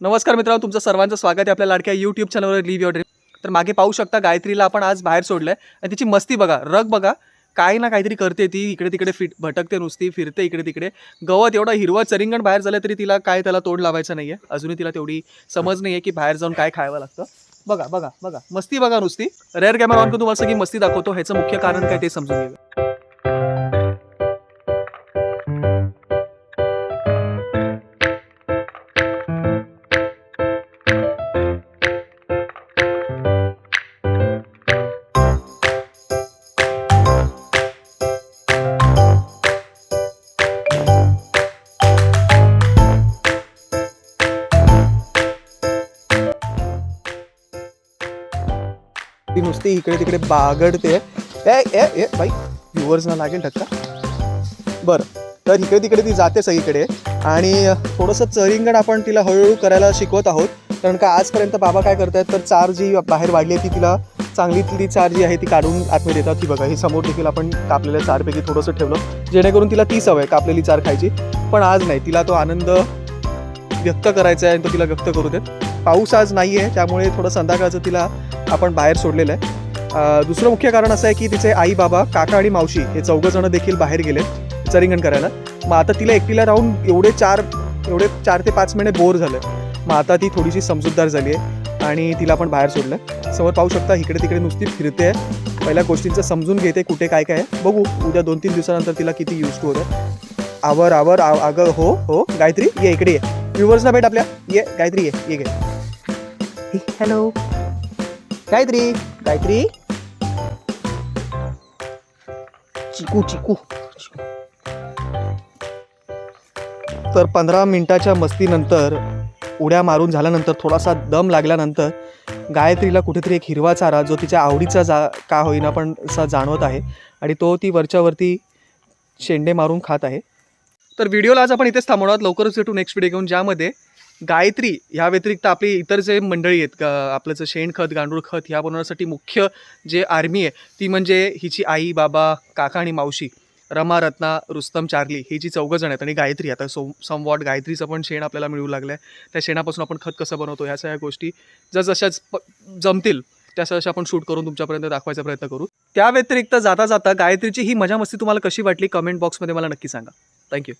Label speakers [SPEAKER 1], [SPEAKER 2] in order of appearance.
[SPEAKER 1] नमस्कार मित्रांनो, तुमचं सर्वांचं स्वागत आहे आपल्या लाडक्या यूट्यूब चॅनलवर लिव्ह युअर ड्रीम. तर मागे पाहू शकता गायत्रीला आपण आज बाहेर सोडलंय आणि तिची मस्ती बघा, रग बघा, काही ना काहीतरी करते ती. इकडे तिकडे भटकते, नुसती फिरते इकडे तिकडे. गवत एवढं हिरवं चरिंगण बाहेर झालं तरी तिला काय त्याला तोड लावायचं नाहीये. अजूनही तिला तेवढी समज नाहीये की बाहेर जाऊन काय खायला लागतं. बघा बघा बघा, मस्ती बघा नुसती. रेअर कॅमेरा ऑन करून तुम्हाला सगळी मस्ती दाखवतो. ह्याचं मुख्य कारण काय ते समजून घेऊया. ती नुसती इकडे तिकडे बागडते. ए ए ए बाई, व्ह्युअर्सना लागेल धक्का. बरं, तर इकडे तिकडे ती जाते सगळीकडे आणि थोडंसं चरिंगण आपण तिला हळूहळू करायला शिकवत आहोत. कारण का आजपर्यंत बाबा काय करतायत, तर चार जी बाहेर वाढली आहे ती तिला चांगली चार जी आहे ती काढून आतमध्ये देतात. ती बघा, ही समोर देखील आपण कापलेल्या चारपैकी थोडंसं ठेवलं जेणेकरून तिला ती सवय कापलेली चार खायची. पण आज नाही, तिला तो आनंद व्यक्त करायचा आहे आणि तो तिला व्यक्त करू देत. पाऊस आज नाही आहे, त्यामुळे थोडं संध्याकाळचं तिला आपण बाहेर सोडलेलं आहे. दुसरं मुख्य कारण असं आहे की तिचे आई बाबा, काका आणि मावशी हे चौघंजणं देखील बाहेर गेले चरिंगण करायला. मग आता तिला एकटीला राहून एवढे 4 ते 5 महिने बोर झालं. मग आता ती थोडीशी समजूतदार झाली आहे आणि तिला आपण बाहेर सोडलं. समोर पाहू शकता, इकडे तिकडे नुसती फिरते आहे. पहिल्या गोष्टींचं समजून घेते, कुठे काय काय आहे. बघू उद्या 2-3 दिवसानंतर तिला किती यूज टू होतं. आवर अगं हो हो गायत्री, ये इकडे ये. व्ह्युअर्सना भेट आपल्या. ये गायत्री, ये गे. हॅलो गायत्री, गायत्री, चिकू चिकू. तर 15 मिनिटाच्या मस्तीनंतर, उड्या मारून झाल्यानंतर, थोडासा दम लागल्यानंतर गायत्रीला कुठेतरी एक हिरवा चारा जो तिच्या आवडीचा का होईना पण असा जाणवत आहे आणि तो ती वरच्यावरती शेंडे मारून खात आहे. तर व्हिडिओला आज आपण इथेच थांबवणार. लवकरच भेटू नेक्स्ट व्हिडिओ घेऊन, ज्यामध्ये गायत्री ह्या व्यतिरिक्त आपली इतर जे मंडळी आहेत, आपलं जे शेणखत, गांडूळ खत ह्या बनवण्यासाठी मुख्य जे आर्मी आहे ती म्हणजे हिची आई, बाबा, काका आणि मावशी, रमा, रत्ना, रुस्तम, चार्ली, ही जी चौघंजण आहेत आणि गायत्री. आता समवॉट गायत्रीचं पण शेण आपल्याला मिळू लागलं आहे. त्या शेणापासून आपण खत कसं बनवतो ह्या सगळ्या गोष्टी जशाच जमतील त्याच्या आपण शूट करून तुमच्यापर्यंत दाखवायचा प्रयत्न करू. त्या व्यतिरिक्त जाता जाता गायत्रीची ही मजा मस्ती तुम्हाला कशी वाटली कमेंट बॉक्समध्ये मला नक्की सांगा. थँक्यू.